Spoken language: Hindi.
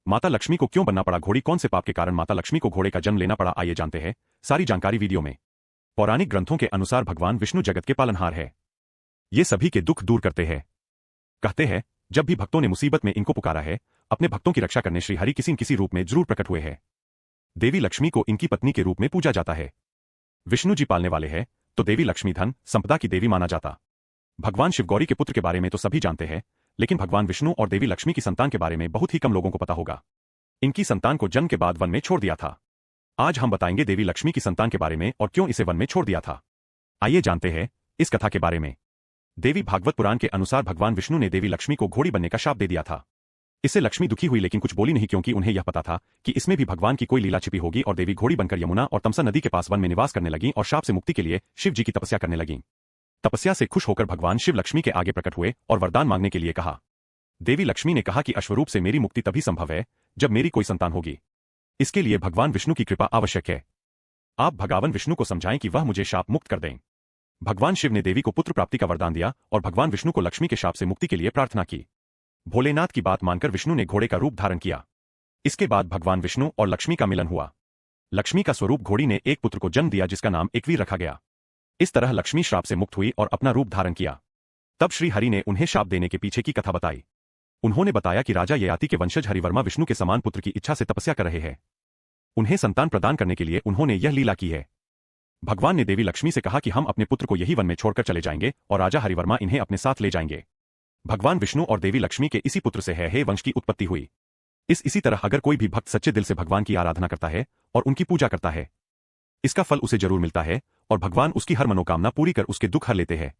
माता लक्ष्मी को क्यों बनना पड़ा घोड़ी, कौन से पाप के कारण माता लक्ष्मी को घोड़े का जन्म लेना पड़ा, आइए जानते हैं सारी जानकारी वीडियो में। पौराणिक ग्रंथों के अनुसार भगवान विष्णु जगत के पालनहार है। ये सभी के दुख दूर करते हैं। कहते हैं जब भी भक्तों ने मुसीबत में इनको पुकारा है, अपने भक्तों की रक्षा करने श्री हरि किसी न किसी रूप में जरूर प्रकट हुए हैं। देवी लक्ष्मी को इनकी पत्नी के रूप में पूजा जाता है। विष्णु जी पालने वाले हैं तो देवी लक्ष्मी धन संपदा की देवी माना जाता। भगवान शिव गौरी के पुत्र के बारे में तो सभी जानते हैं, लेकिन भगवान विष्णु और देवी लक्ष्मी की संतान के बारे में बहुत ही कम लोगों को पता होगा। इनकी संतान को जन्म के बाद वन में छोड़ दिया था। आज हम बताएंगे देवी लक्ष्मी की संतान के बारे में और क्यों इसे वन में छोड़ दिया था। आइए जानते हैं इस कथा के बारे में। देवी भागवत पुराण के अनुसार भगवान विष्णु ने देवी लक्ष्मी को घोड़ी बनने का शाप दे दिया था। इससे लक्ष्मी दुखी हुई लेकिन कुछ बोली नहीं, क्योंकि उन्हें यह पता था कि इसमें भी भगवान की कोई लीला छिपी होगी, और देवी घोड़ी बनकर यमुना और तमसा नदी के पास वन में निवास करने लगीं और शाप से मुक्ति के लिए शिव जी की तपस्या करने लगीं। तपस्या से खुश होकर भगवान शिव लक्ष्मी के आगे प्रकट हुए और वरदान मांगने के लिए कहा। देवी लक्ष्मी ने कहा कि अश्वरूप से मेरी मुक्ति तभी संभव है जब मेरी कोई संतान होगी। इसके लिए भगवान विष्णु की कृपा आवश्यक है। आप भगवान विष्णु को समझाएं कि वह मुझे शाप मुक्त कर दें। भगवान शिव ने देवी को पुत्र प्राप्ति का वरदान दिया और भगवान विष्णु को लक्ष्मी के शाप से मुक्ति के लिए प्रार्थना की। भोलेनाथ की बात मानकर विष्णु ने घोड़े का रूप धारण किया। इसके बाद भगवान विष्णु और लक्ष्मी का मिलन हुआ। लक्ष्मी का स्वरूप घोड़ी ने एक पुत्र को जन्म दिया जिसका नाम एकवीर रखा गया। इस तरह लक्ष्मी श्राप से मुक्त हुई और अपना रूप धारण किया। तब श्री हरि ने उन्हें शाप देने के पीछे की कथा बताई। उन्होंने बताया कि राजा ययाति के वंशज हरिवर्मा विष्णु के समान पुत्र की इच्छा से तपस्या कर रहे हैं। उन्हें संतान प्रदान करने के लिए उन्होंने यह लीला की है। भगवान ने देवी लक्ष्मी से कहा कि हम अपने पुत्र को यही वन में छोड़कर चले जाएंगे और राजा हरिवर्मा इन्हें अपने साथ ले जाएंगे। भगवान विष्णु और देवी लक्ष्मी के इसी पुत्र से है वंश की उत्पत्ति हुई। इसी तरह अगर कोई भी भक्त सच्चे दिल से भगवान की आराधना करता है और उनकी पूजा करता है, इसका फल उसे जरूर मिलता है और भगवान उसकी हर मनोकामना पूरी कर उसके दुख हर लेते हैं।